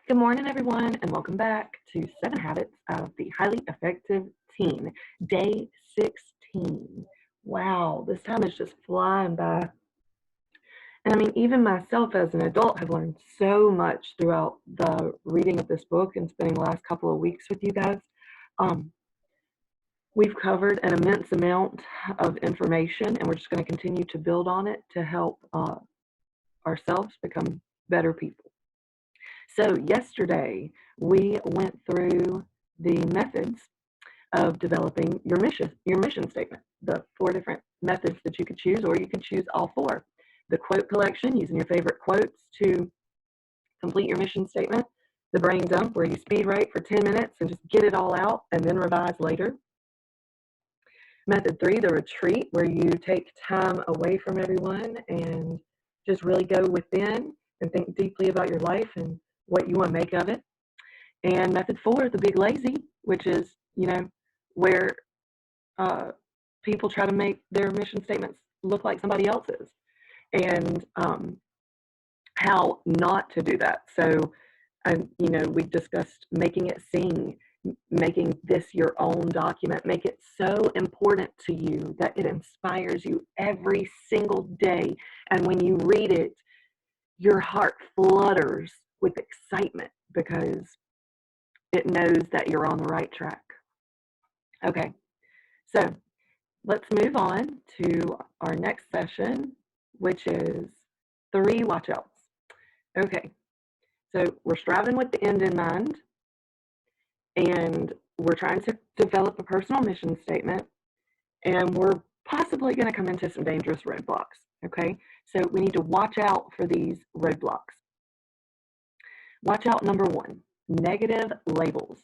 Good morning, everyone, and welcome back to 7 Habits of the Highly Effective Teen, day 16. Wow, this time is just flying by. And I mean, even myself as an adult have learned so much throughout the reading of this book and spending the last couple of weeks with you guys. Um, we've covered an immense amount of information, and we're just going to continue to build on it to help ourselves become better people. So yesterday we went through the methods of developing your mission statement, the 4 different methods that you could choose, or you could choose all 4. The quote collection, using your favorite quotes to complete your mission statement. The brain dump, where you speed write for 10 minutes and just get it all out and then revise later. Method 3, the retreat, where you take time away from everyone and just really go within and think deeply about your life and what you want to make of it. And method 4, the big lazy, which is, where people try to make their mission statements look like somebody else's, and how not to do that. So, we discussed making it sing, making this your own document, make it so important to you that it inspires you every single day. And when you read it, your heart flutters with excitement because it knows that you're on the right track. Okay, so let's move on to our next session, which is 3 watchouts. Okay, so we're striving with the end in mind, and we're trying to develop a personal mission statement, and we're possibly going to come into some dangerous roadblocks. Okay, so we need to watch out for these roadblocks. Watch out number 1, negative labels.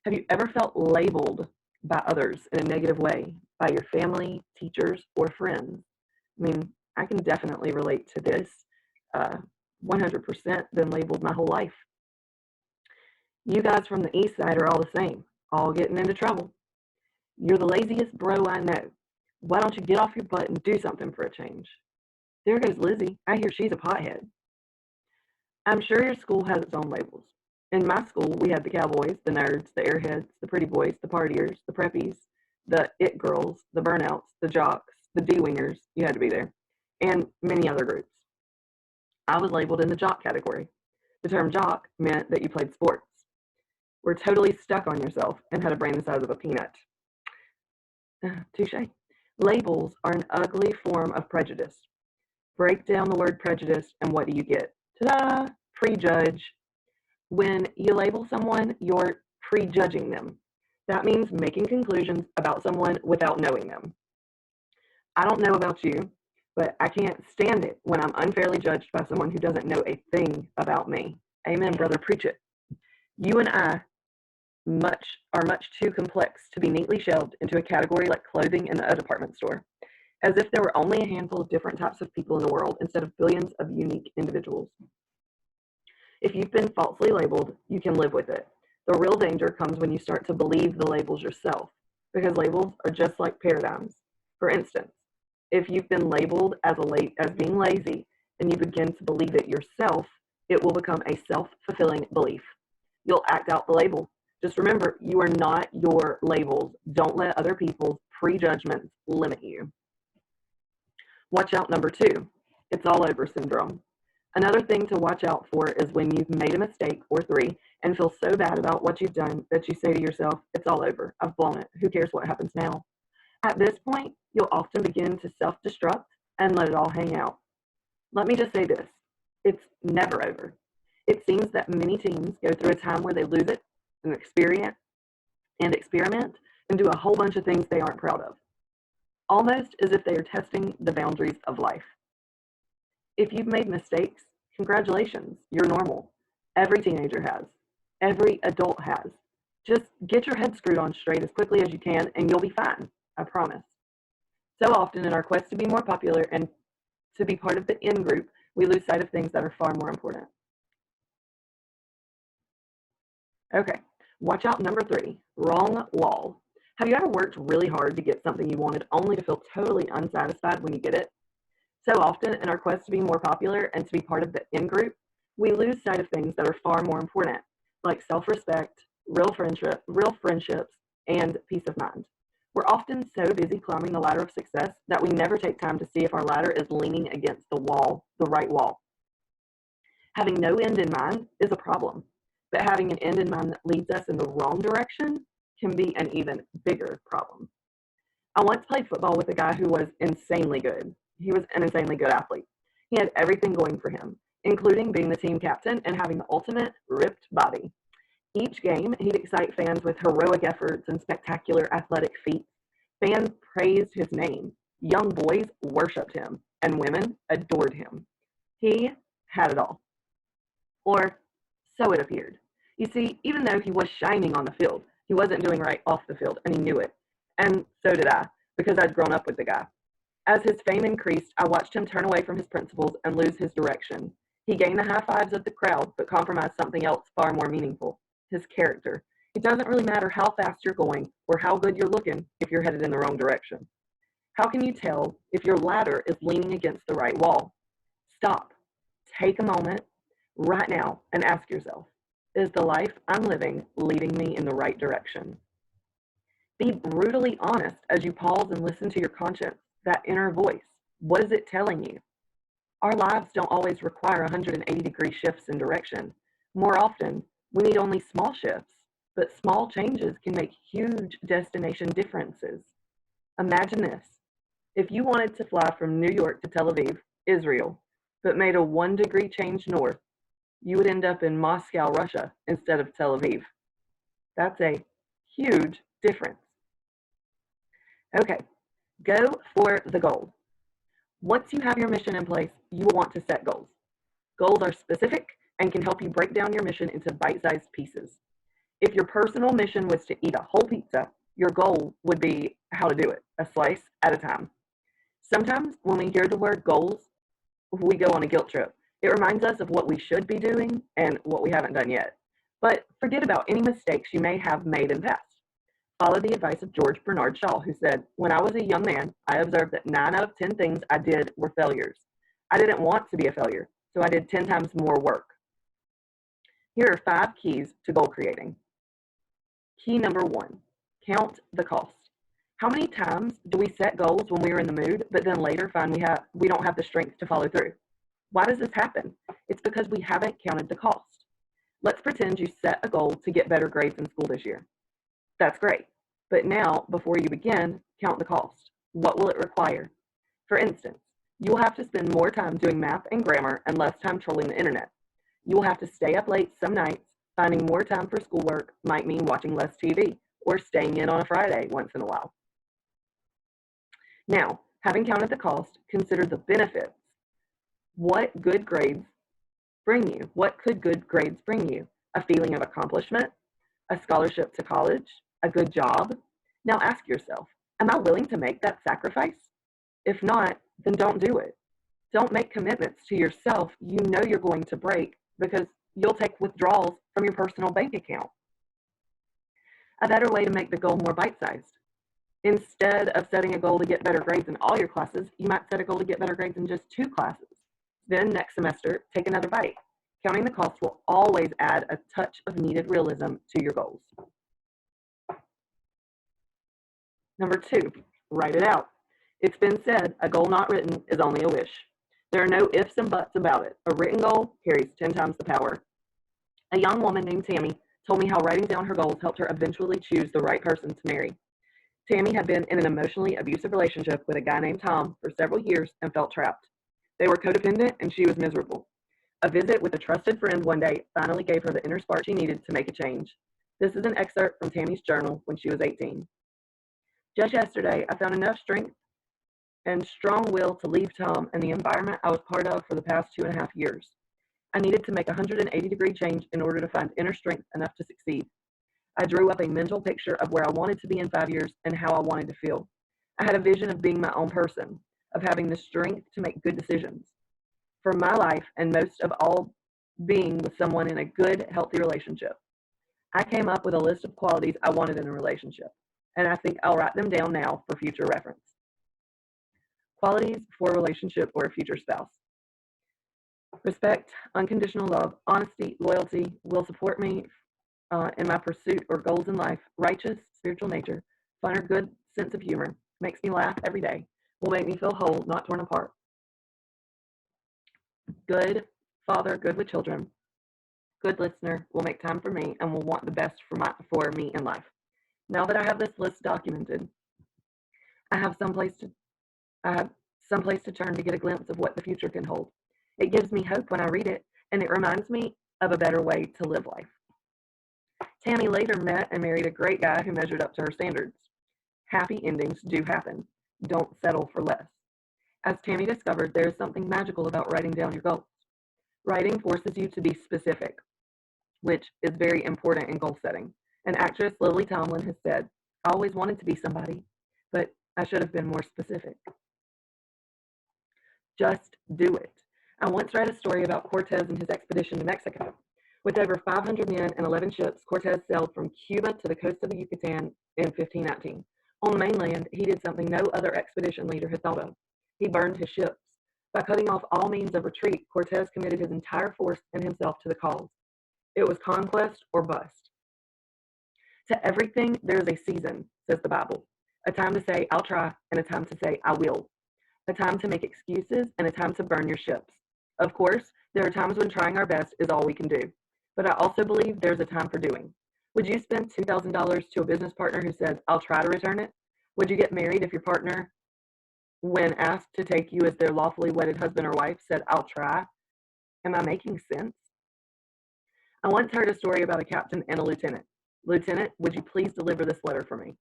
Have you ever felt labeled by others in a negative way, by your family, teachers, or friends? I mean, I can definitely relate to this. 100% been labeled my whole life. You guys from the east side are all the same, all getting into trouble. You're the laziest bro I know. Why don't you get off your butt and do something for a change? There goes Lizzie. I hear she's a pothead. I'm sure your school has its own labels. In my school, we had the cowboys, the nerds, the airheads, the pretty boys, the partiers, the preppies, the it girls, the burnouts, the jocks, the D-wingers, you had to be there, and many other groups. I was labeled in the jock category. The term jock meant that you played sports, were totally stuck on yourself, and had a brain the size of a peanut. Touche. Labels are an ugly form of prejudice. Break down the word prejudice, and what do you get? Ta-da! Prejudge. When you label someone, you're prejudging them. That means making conclusions about someone without knowing them. I don't know about you, but I can't stand it when I'm unfairly judged by someone who doesn't know a thing about me. Amen, brother, preach it. You and I are much too complex to be neatly shelved into a category like clothing in a department store, as if there were only a handful of different types of people in the world instead of billions of unique individuals. If you've been falsely labeled, you can live with it. The real danger comes when you start to believe the labels yourself, because labels are just like paradigms. For instance, if you've been labeled as being lazy and you begin to believe it yourself, it will become a self-fulfilling belief. You'll act out the label. Just remember, you are not your labels. Don't let other people's prejudgments limit you. Watch out number 2, it's all over syndrome. Another thing to watch out for is when you've made a mistake, or 3, and feel so bad about what you've done that you say to yourself, it's all over, I've blown it, who cares what happens now? At this point, you'll often begin to self-destruct and let it all hang out. Let me just say this, it's never over. It seems that many teens go through a time where they lose it and experiment and do a whole bunch of things they aren't proud of, almost as if they are testing the boundaries of life. If you've made mistakes, congratulations, you're normal. Every teenager has. Every adult has. Just get your head screwed on straight as quickly as you can, and you'll be fine, I promise. So often in our quest to be more popular and to be part of the in group, we lose sight of things that are far more important. Okay, watch out number 3, wrong wall. Have you ever worked really hard to get something you wanted only to feel totally unsatisfied when you get it? So often in our quest to be more popular and to be part of the in group, We lose sight of things that are far more important, like self-respect, real friendships, and peace of mind. We're often so busy climbing the ladder of success that we never take time to see if our ladder is leaning against the wall, the right wall. Having no end in mind is a problem, but having an end in mind that leads us in the wrong direction can be an even bigger problem. I once played football with a guy who was insanely good. He was an insanely good athlete. He had everything going for him, including being the team captain and having the ultimate ripped body. Each game, he'd excite fans with heroic efforts and spectacular athletic feats. Fans praised his name. Young boys worshiped him, and women adored him. He had it all. Or so it appeared. You see, even though he was shining on the field, he wasn't doing right off the field, and he knew it. And so did I, because I'd grown up with the guy. As his fame increased, I watched him turn away from his principles and lose his direction. He gained the high fives of the crowd, but compromised something else far more meaningful: his character. It doesn't really matter how fast you're going or how good you're looking if you're headed in the wrong direction. How can you tell if your ladder is leaning against the right wall? Stop. Take a moment right now and ask yourself, is the life I'm living leading me in the right direction? Be brutally honest as you pause and listen to your conscience, that inner voice. What is it telling you? Our lives don't always require 180-degree shifts in direction. More often, we need only small shifts, but small changes can make huge destination differences. Imagine this. If you wanted to fly from New York to Tel Aviv, Israel, but made a 1-degree change north, you would end up in Moscow, Russia, instead of Tel Aviv. That's a huge difference. Okay, go for the goal. Once you have your mission in place, you will want to set goals. Goals are specific and can help you break down your mission into bite-sized pieces. If your personal mission was to eat a whole pizza, your goal would be how to do it, a slice at a time. Sometimes when we hear the word goals, we go on a guilt trip. It reminds us of what we should be doing and what we haven't done yet. But forget about any mistakes you may have made in the past. Follow the advice of George Bernard Shaw, who said, "When I was a young man, I observed that 9 out of 10 things I did were failures. I didn't want to be a failure, so I did 10 times more work." Here are 5 keys to goal creating. Key number 1, count the cost. How many times do we set goals when we are in the mood, but then later find we don't have the strength to follow through? Why does this happen? It's because we haven't counted the cost. Let's pretend you set a goal to get better grades in school this year. That's great. But now, before you begin, count the cost. What will it require? For instance, you will have to spend more time doing math and grammar and less time trolling the internet. You will have to stay up late some nights. Finding more time for schoolwork might mean watching less TV or staying in on a Friday once in a while. Now, having counted the cost, consider the benefits. What good grades bring you? What could good grades bring you? A feeling of accomplishment? A scholarship to college? A good job? Now ask yourself, am I willing to make that sacrifice? If not, then don't do it. Don't make commitments to yourself you know you're going to break because you'll take withdrawals from your personal bank account. A better way to make the goal more bite-sized. Instead of setting a goal to get better grades in all your classes, you might set a goal to get better grades in just 2 classes. Then next semester, take another bite. Counting the cost will always add a touch of needed realism to your goals. Number 2, write it out. It's been said, a goal not written is only a wish. There are no ifs and buts about it. A written goal carries 10 times the power. A young woman named Tammy told me how writing down her goals helped her eventually choose the right person to marry. Tammy had been in an emotionally abusive relationship with a guy named Tom for several years and felt trapped. They were codependent and she was miserable. A visit with a trusted friend one day finally gave her the inner spark she needed to make a change. This is an excerpt from Tammy's journal when she was 18. Just yesterday, I found enough strength and strong will to leave Tom and the environment I was part of for the past 2.5 years. I needed to make a 180-degree change in order to find inner strength enough to succeed. I drew up a mental picture of where I wanted to be in 5 years and how I wanted to feel. I had a vision of being my own person, of having the strength to make good decisions. For my life, and most of all, being with someone in a good, healthy relationship. I came up with a list of qualities I wanted in a relationship, and I think I'll write them down now for future reference. Qualities for a relationship or a future spouse. Respect, unconditional love, honesty, loyalty will support me in my pursuit or goals in life. Righteous, spiritual nature, fun or good sense of humor, makes me laugh every day, will make me feel whole, not torn apart. Good father, good with children, good listener, will make time for me and will want the best for me in life. Now that I have this list documented, I have someplace to I have someplace to turn to get a glimpse of what the future can hold. It gives me hope when I read it, and it reminds me of a better way to live life. Tammy later met and married a great guy who measured up to her standards. Happy endings do happen. Don't settle for less. As Tammy discovered, there is something magical about writing down your goals. Writing forces you to be specific, which is very important in goal setting. An actress, Lily Tomlin, has said, "I always wanted to be somebody, but I should have been more specific." Just do it. I once read a story about Cortez and his expedition to Mexico. With over 500 men and 11 ships, Cortez sailed from Cuba to the coast of the Yucatan in 1519. On the mainland, he did something no other expedition leader had thought of. He burned his ships. By cutting off all means of retreat, Cortez committed his entire force and himself to the cause. It was conquest or bust. To everything, there is a season, says the Bible. A time to say, "I'll try," and a time to say, "I will." A time to make excuses and a time to burn your ships. Of course, there are times when trying our best is all we can do. But I also believe there's a time for doing. Would you spend $2,000 to a business partner who said, "I'll try to return it"? Would you get married if your partner, when asked to take you as their lawfully wedded husband or wife, said, "I'll try"? Am I making sense? I once heard a story about a captain and a lieutenant. "Lieutenant, would you please deliver this letter for me?"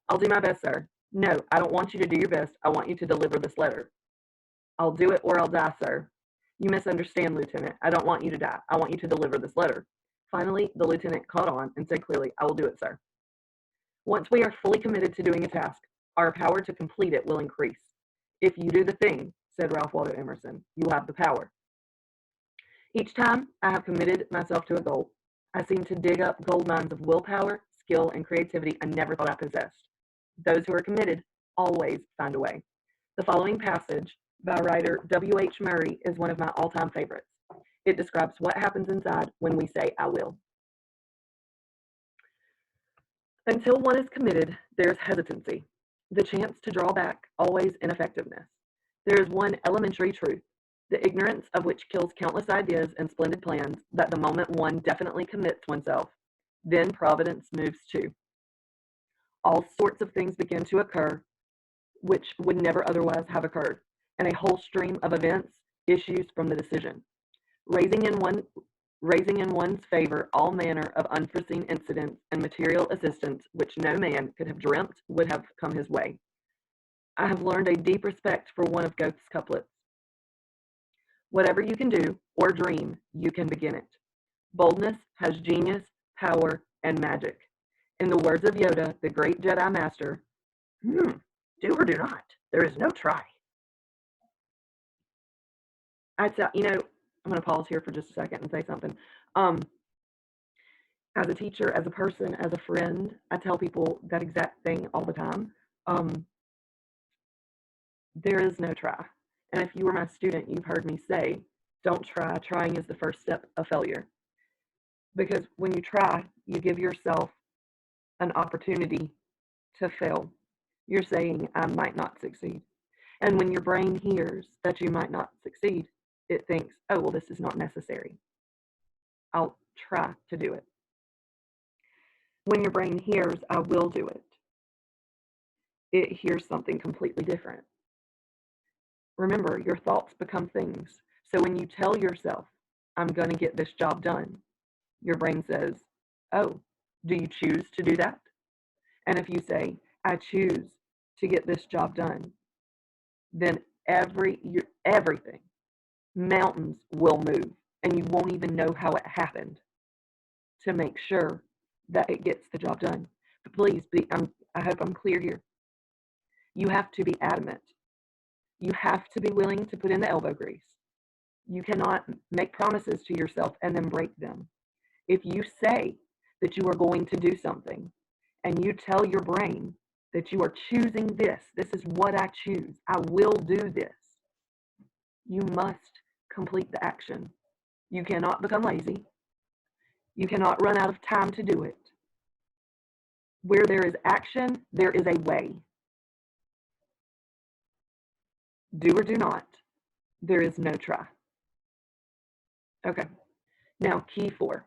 "I'll do my best, sir." "No, I don't want you to do your best. I want you to deliver this letter." "I'll do it or I'll die, sir." "You misunderstand, Lieutenant. I don't want you to die. I want you to deliver this letter." Finally, the lieutenant caught on and said clearly, "I will do it, sir." Once we are fully committed to doing a task, our power to complete it will increase. "If you do the thing," said Ralph Waldo Emerson, "you will have the power." Each time I have committed myself to a goal, I seem to dig up gold mines of willpower, skill, and creativity I never thought I possessed. Those who are committed always find a way. The following passage by writer W.H. Murray is one of my all-time favorites. It describes what happens inside when we say, "I will." Until one is committed, there is hesitancy, the chance to draw back, always ineffectiveness. There is one elementary truth, the ignorance of which kills countless ideas and splendid plans, that the moment one definitely commits oneself, then Providence moves too. All sorts of things begin to occur which would never otherwise have occurred, and a whole stream of events issues from the decision, raising in one's favor all manner of unforeseen incidents and material assistance which no man could have dreamt would have come his way. I have learned a deep respect for one of Goethe's couplets. "Whatever you can do or dream, you can begin it. Boldness has genius, power, and magic. In the words of Yoda, the great Jedi Master, do or do not. There is no try." I'd say, I'm going to pause here for just a second and say something. As a teacher, as a person, as a friend, I tell people that exact thing all the time. There is no try. And if you were my student, you've heard me say, don't try. Trying is the first step of failure. Because when you try, you give yourself an opportunity to fail. You're saying, "I might not succeed." And when your brain hears that you might not succeed, it thinks, "Oh, well, this is not necessary. I'll try to do it." When your brain hears, "I will do it," it hears something completely different. Remember, your thoughts become things. So when you tell yourself, "I'm going to get this job done," your brain says, "Oh, do you choose to do that?" And if you say, "I choose to get this job done," then everything, mountains will move, and you won't even know how it happened to make sure that it gets the job done. But please, I hope I'm clear here. You have to be adamant. You have to be willing to put in the elbow grease. You cannot make promises to yourself and then break them. If you say that you are going to do something and you tell your brain that you are choosing this is what I choose, I will do this, you must complete the action. You cannot become lazy. You cannot run out of time to do it. Where there is action, there is a way. Do or do not. There is no try. Okay. Now, key 4.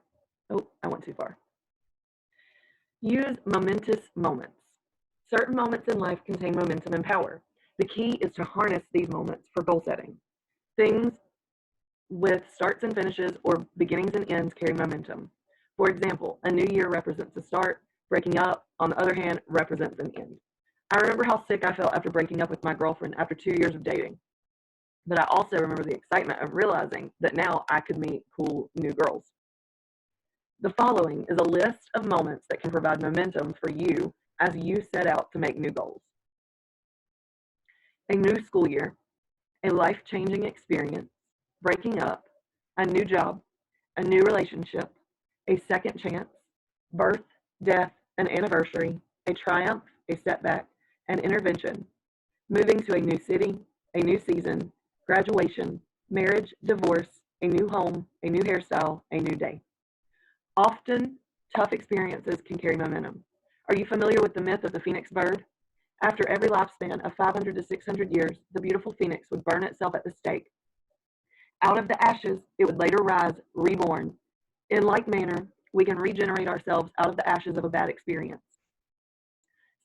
Oh, I went too far. Use momentous moments. Certain moments in life contain momentum and power. The key is to harness these moments for goal setting. Things with starts and finishes or beginnings and ends carry momentum. For example, a new year represents a start. Breaking up, on the other hand, represents an end. I remember how sick I felt after breaking up with my girlfriend after 2 years of dating. But I also remember the excitement of realizing that now I could meet cool new girls. The following is a list of moments that can provide momentum for you as you set out to make new goals. A new school year, a life-changing experience, breaking up, a new job, a new relationship, a second chance, birth, death, an anniversary, a triumph, a setback, an intervention, moving to a new city, a new season, graduation, marriage, divorce, a new home, a new hairstyle, a new day. Often, tough experiences can carry momentum. Are you familiar with the myth of the phoenix bird? After every lifespan of 500 to 600 years, the beautiful phoenix would burn itself at the stake. Out of the ashes, it would later rise, reborn. In like manner, we can regenerate ourselves out of the ashes of a bad experience.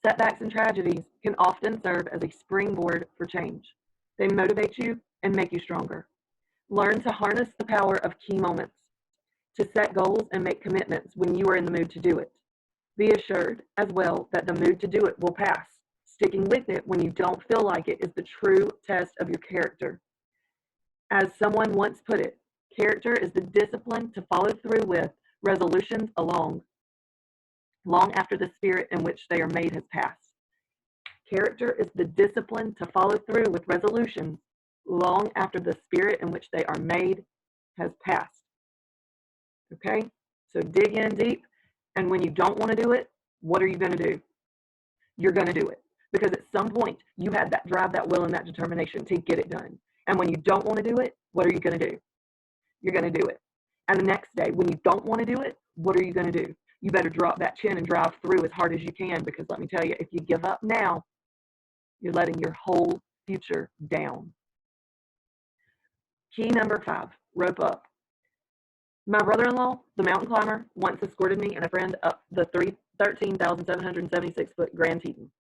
Setbacks and tragedies can often serve as a springboard for change. They motivate you and make you stronger. Learn to harness the power of key moments, to set goals and make commitments when you are in the mood to do it. Be assured as well that the mood to do it will pass. Sticking with it when you don't feel like it is the true test of your character. As someone once put it, character is the discipline to follow through with resolutions long after the spirit in which they are made has passed. Character is the discipline to follow through with resolutions long after the spirit in which they are made has passed. Okay? So dig in deep, and when you don't want to do it, what are you going to do? You're going to do it. Because at some point, you had that drive, that will, and that determination to get it done. And when you don't want to do it, what are you going to do? You're going to do it. And the next day, when you don't want to do it, what are you going to do? You better drop that chin and drive through as hard as you can, because let me tell you, if you give up now, you're letting your whole future down. Key number 5, rope up. My brother-in-law, the mountain climber, once escorted me and a friend up the 13,776-foot Grand Teton.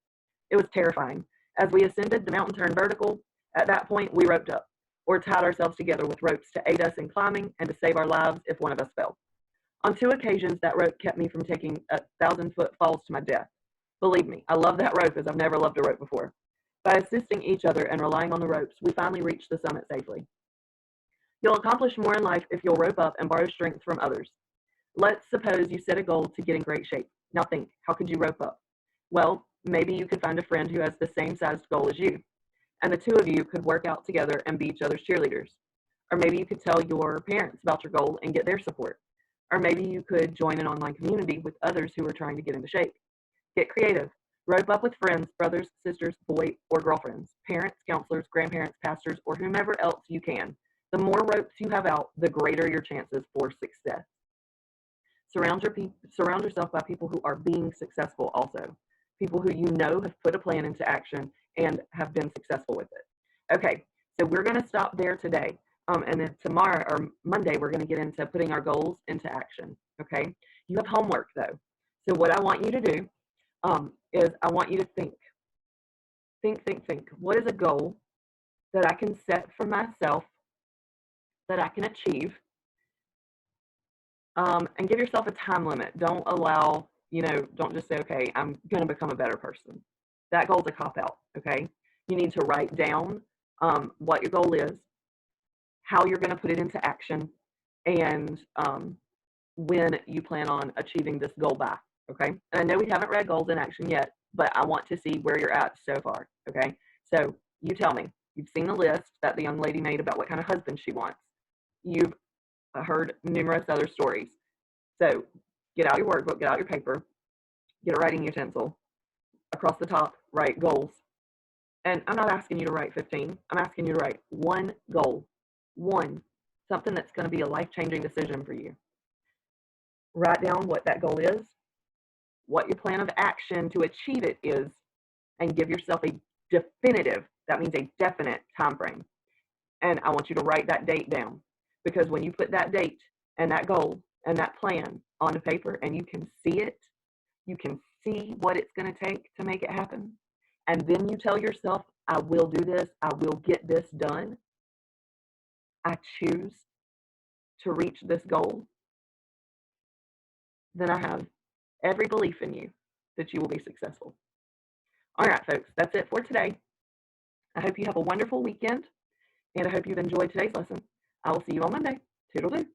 It was terrifying. As we ascended, the mountain turned vertical. At that point, we roped up, or tied ourselves together with ropes to aid us in climbing and to save our lives if one of us fell. On 2 occasions, that rope kept me from taking 1,000-foot falls to my death. Believe me, I love that rope as I've never loved a rope before. By assisting each other and relying on the ropes, we finally reached the summit safely. You'll accomplish more in life if you'll rope up and borrow strength from others. Let's suppose you set a goal to get in great shape. Now think, how could you rope up? Well, maybe you could find a friend who has the same sized goal as you, and the 2 of you could work out together and be each other's cheerleaders. Or maybe you could tell your parents about your goal and get their support. Or maybe you could join an online community with others who are trying to get into shape. Get creative. Rope up with friends, brothers, sisters, boy or girlfriends, parents, counselors, grandparents, pastors, or whomever else you can. The more ropes you have out, the greater your chances for success. Surround yourself by people who are being successful also. People who you know have put a plan into action and have been successful with it. Okay, so we're going to stop there today. And then tomorrow or Monday, we're going to get into putting our goals into action. Okay, you have homework though. So what I want you to do is I want you to think. What is a goal that I can set for myself that I can achieve? And give yourself a time limit. Don't allow, don't just say, okay, I'm going to become a better person. That goal's a cop-out, okay? You need to write down what your goal is, how you're going to put it into action, and when you plan on achieving this goal by, okay? And I know we haven't read goals in action yet, but I want to see where you're at so far, okay? So you tell me. You've seen the list that the young lady made about what kind of husband she wants. You've heard numerous other stories. So get out your workbook, get out your paper, get a writing utensil. Across the top, write goals. And I'm not asking you to write 15. I'm asking you to write one goal. One. something that's going to be a life-changing decision for you. Write down what that goal is, what your plan of action to achieve it is, and give yourself a definitive, that means a definite time frame. And I want you to write that date down, because when you put that date and that goal and that plan onto paper and you can see it, you can see what it's going to take to make it happen, and then you tell yourself, I will do this, I will get this done, I choose to reach this goal, then I have every belief in you that you will be successful. All right, folks, that's it for today. I hope you have a wonderful weekend, and I hope you've enjoyed today's lesson. I will see you on Monday. Toodle-doo.